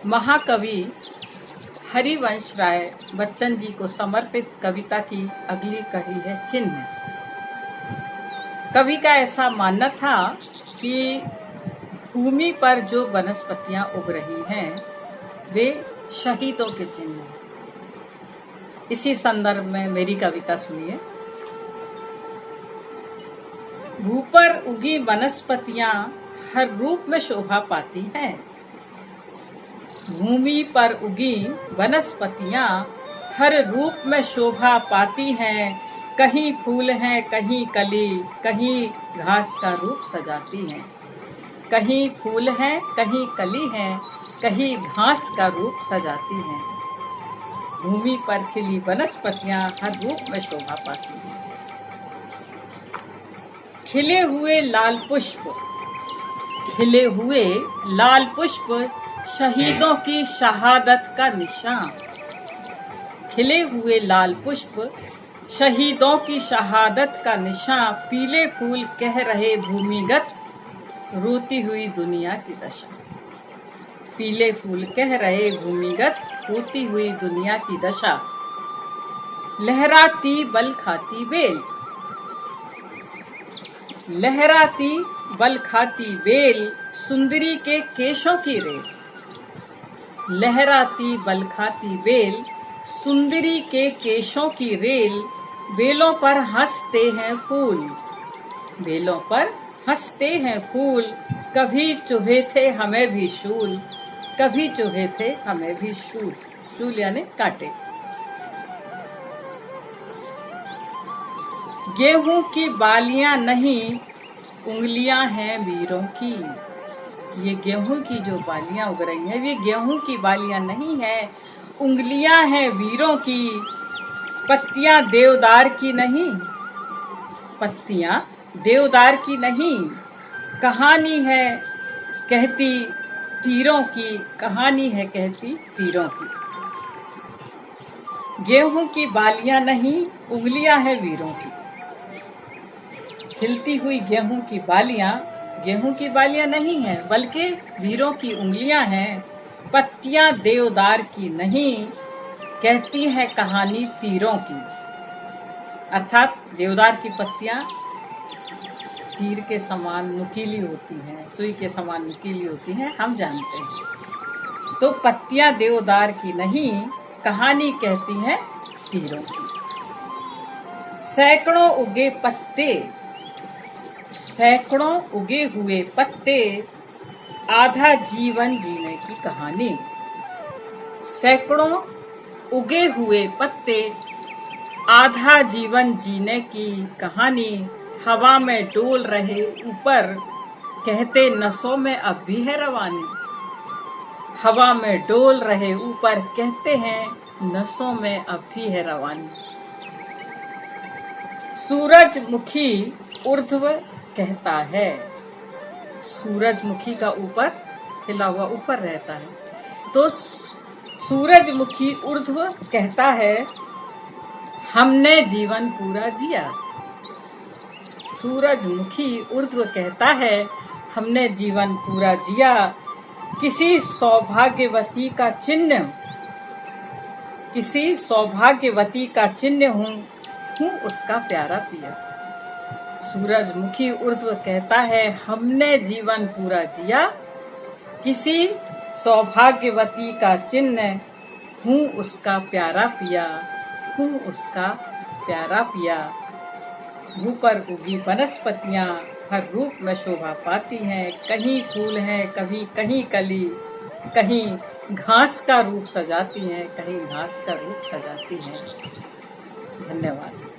महाकवि हरिवंश राय बच्चन जी को समर्पित कविता की अगली कड़ी है चिन्ह। कवि का ऐसा मानना था कि भूमि पर जो वनस्पतियां उग रही हैं वे शहीदों के चिन्ह हैं। इसी संदर्भ में मेरी कविता सुनिए। भू पर उगी वनस्पतियां हर रूप में शोभा पाती हैं। भूमि पर उगी वनस्पतियां हर रूप में शोभा पाती हैं। कहीं फूल हैं, कहीं कली, कहीं घास का रूप सजाती हैं। कहीं फूल हैं, कहीं कली हैं, कहीं घास का रूप सजाती हैं। भूमि पर खिली वनस्पतियां हर रूप में शोभा पाती हैं। खिले हुए लाल पुष्प, खिले हुए लाल पुष्प शहीदों की शहादत का निशान। खिले हुए लाल पुष्प शहीदों की शहादत का निशान। पीले फूल कह रहे भूमिगत रोती हुई दुनिया की दशा। पीले फूल कह रहे भूमिगत रोती हुई दुनिया की दशा। लहराती बल खाती बेल, लहराती बल खाती बेल सुंदरी के केशों की रेल। लहराती बल खाती बेल सुंदरी के केशों की रेल। बेलों पर हंसते हैं फूल, बेलों पर हंसते हैं फूल। कभी चुभे थे हमें भी शूल, कभी चुभे थे हमें भी शूल। शूल यानी कांटे। गेहूं की बालियां नहीं उंगलियां हैं वीरों की। ये गेहूं की जो बालियां उग रही हैं वे गेहूं की बालियां नहीं है, उंगलियां हैं वीरों की। पत्तियां देवदार की नहीं, पत्तियां देवदार की नहीं। कहानी है कहती तीरों की, कहानी है कहती तीरों की। गेहूं की बालियां नहीं उंगलियां हैं वीरों की। खिलती हुई गेहूं की बालियां नहीं है बल्कि वीरों की उंगलियां हैं। पत्तियां देवदार की नहीं, कहती है कहानी तीरों की। अर्थात देवदार की पत्तियां तीर के समान नुकीली होती हैं, सुई के समान नुकीली होती हैं, हम जानते हैं। तो पत्तियां देवदार की नहीं, कहानी कहती है तीरों की। सैकड़ों उगे पत्ते, सैकड़ों उगे हुए पत्ते आधा जीवन जीने की कहानी। सैकड़ों उगे हुए पत्ते आधा जीवन जीने की कहानी। हवा में डोल रहे ऊपर कहते नसों में अब भी है रवानी। हवा में डोल रहे ऊपर कहते हैं नसों में अब भी है रवानी। सूरजमुखी ऊर्ध्व कहता है, सूरजमुखी का ऊपर खिला हुआ ऊपर रहता है। तो सूरजमुखी ऊर्ध्व कहता है हमने जीवन पूरा जिया। सूरजमुखी ऊर्ध्व कहता है हमने जीवन पूरा जिया। किसी सौभाग्यवती का चिन्ह, किसी सौभाग्यवती का चिन्ह हूँ उसका प्यारा पिया। सूरजमुखी ऊर्ध्व कहता है हमने जीवन पूरा जिया। किसी सौभाग्यवती का चिन्ह हूँ उसका प्यारा पिया, हूँ उसका प्यारा पिया। भू पर उगी वनस्पतियां हर रूप में शोभा पाती हैं। कहीं फूल हैं, कहीं कली, कहीं घास का रूप सजाती हैं, कहीं घास का रूप सजाती हैं। धन्यवाद।